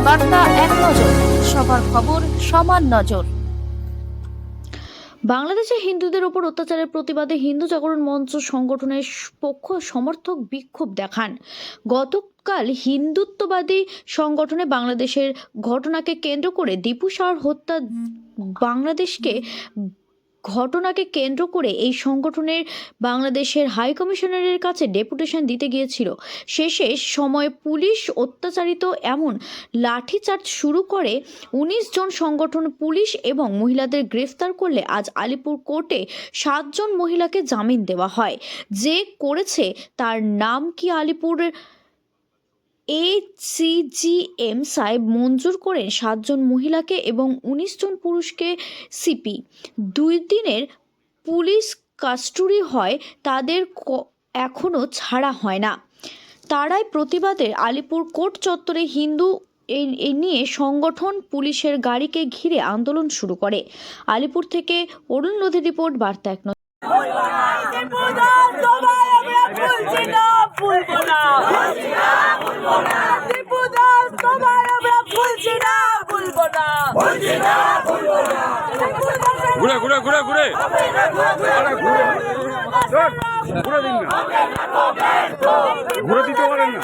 বার্তা এক নজর, সবার খবর সমান নজর। বাংলাদেশে হিন্দুদের উপর অত্যাচারের প্রতিবাদে হিন্দু জাগরণ মঞ্চ সংগঠনের পক্ষ সমর্থক বিক্ষোভ দেখান। গতকাল হিন্দুত্ববাদী সংগঠনে বাংলাদেশের ঘটনাকে কেন্দ্র করে দীপু সাহার হত্যা ঘটনাকে কেন্দ্র করে এই সংগঠনের বাংলাদেশের হাই কমিশনারের কাছে ডেপুটেশন দিতে গিয়েছিল। শেষে সময় পুলিশ অত্যাচারিত এমন লাঠিচার্জ শুরু করে। ১৯ জন সংগঠন পুলিশ এবং মহিলাদের গ্রেফতার করলে আজ আলিপুর কোর্টে ৭ জন মহিলাকে জামিন দেওয়া হয়। যে করেছে তার নাম কি আলিপুরের ACGM সাহেব মঞ্জুর করেন ৭ জন মহিলাকে এবং ১৯ জন পুরুষকে সিপি। ২ দিনের পুলিশ কাস্টডি হয়, তাদের এখনও ছাড়া হয় না। তারাই প্রতিবাদে আলিপুর কোর্ট চত্বরে হিন্দু এ নিয়ে সংগঠন পুলিশের গাড়িকে ঘিরে আন্দোলন শুরু করে। আলিপুর থেকে অরুণ লোধের রিপোর্ট, বার্তা এক নজর। ঘুরে ঘুরে ঘুরে ঘুরে ঘুরে দিন না, ঘুরে দিতে পারেন না।